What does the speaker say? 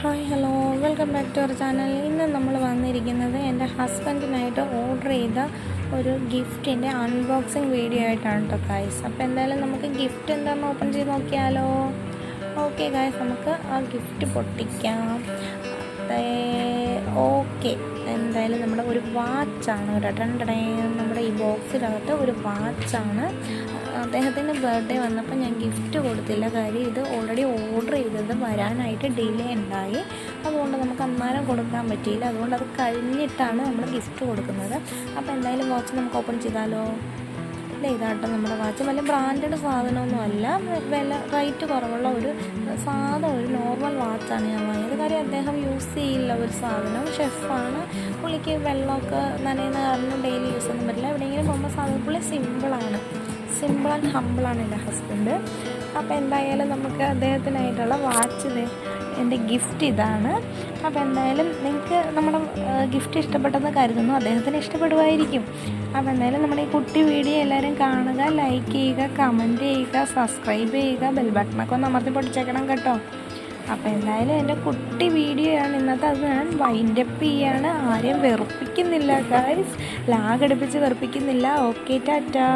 Hi hello welcome back to our channel. ഇന്ന് നമ്മൾ വന്നിരിക്കുന്നത് എൻ്റെ ഹസ്ബൻഡിനായിട്ട് ഓർഡർ ചെയ്ത ഒരു ഗിഫ്റ്റിൻ്റെ അൺബോക്സിങ് വീഡിയോ ആയിട്ടാണ് കേട്ടോ ഗൈസ്. അപ്പോൾ എന്തായാലും നമുക്ക് ഗിഫ്റ്റ് എന്താണെന്ന് ഓപ്പൺ ചെയ്ത് നോക്കിയാലോ. ഓക്കെ ഗൈസ്, നമുക്ക് ആ ഗിഫ്റ്റ് പൊട്ടിക്കാം. ഓക്കെ, എന്തായാലും നമ്മുടെ ഒരു വാച്ചാണ് കേട്ടോ. നമ്മുടെ ഈ ബോക്സിനകത്ത് ഒരു വാച്ചാണ്. അദ്ദേഹത്തിൻ്റെ ബർത്ത്ഡേ വന്നപ്പോൾ ഞാൻ ഗിഫ്റ്റ് കൊടുത്തില്ല, കാര്യം ഇത് ഓൾറെഡി ഓർഡർ ചെയ്തത് വരാനായിട്ട് ഡിലേ ഉണ്ടായി. അതുകൊണ്ട് നമുക്ക് അന്നേരം കൊടുക്കാൻ പറ്റിയില്ല. അതുകൊണ്ട് അത് കഴിഞ്ഞിട്ടാണ് നമ്മൾ ഗിഫ്റ്റ് കൊടുക്കുന്നത്. അപ്പോൾ എന്തായാലും വാച്ച് നമുക്ക് ഓപ്പൺ ചെയ്താലോ. ഇതാട്ടോ നമ്മുടെ വാച്ച്. വലിയ ബ്രാൻഡഡ് സാധനമൊന്നുമല്ല, വില റേറ്റ് കുറവുള്ള ഒരു ഒരു നോർമൽ വാച്ചാണ് ഞാൻ വാങ്ങിയത്. കാര്യം അദ്ദേഹം യൂസ് ചെയ്യില്ല ഒരു സാധനം. ഷെഫാണ്, പുള്ളിക്ക് വെള്ളമൊക്കെ നനയുന്ന കാരണം ഡെയിലി യൂസ് ഒന്നും പറ്റില്ല. എവിടെയെങ്കിലും പോകുമ്പോൾ സാധനം പുള്ളി സിമ്പിൾ ആൻഡ് ഹമ്പിളാണ് എൻ്റെ ഹസ്ബൻഡ്. അപ്പോൾ എന്തായാലും നമുക്ക് അദ്ദേഹത്തിനായിട്ടുള്ള വാച്ച്, എൻ്റെ ഗിഫ്റ്റ് ഇതാണ്. അപ്പോൾ എന്തായാലും നിങ്ങൾക്ക് നമ്മുടെ ഗിഫ്റ്റ് ഇഷ്ടപ്പെട്ടെന്ന് കരുതുന്നു. അദ്ദേഹത്തിന് ഇഷ്ടപ്പെടുമായിരിക്കും. അപ്പോൾ എന്തായാലും നമ്മുടെ ഈ കുട്ടി വീഡിയോ എല്ലാവരും കാണുക, ലൈക്ക് ചെയ്യുക, കമൻറ്റ് ചെയ്യുക, സബ്സ്ക്രൈബ് ചെയ്യുക, ബെൽ ബട്ടണൊക്കെ ഒന്ന് അമർത്തി പൊട്ടിച്ചേക്കണം കേട്ടോ. അപ്പോൾ എന്തായാലും എൻ്റെ കുട്ടി വീഡിയോ ആണ് ഇന്നത്തെ. അത് ഞാൻ വൈൻഡപ്പ് ചെയ്യാണ്. ആരെയും വെറുപ്പിക്കുന്നില്ല ഗൈസ്, ലാഗ് അടുപ്പിച്ച് വെറുപ്പിക്കുന്നില്ല. ഓക്കെ, ടാറ്റാ.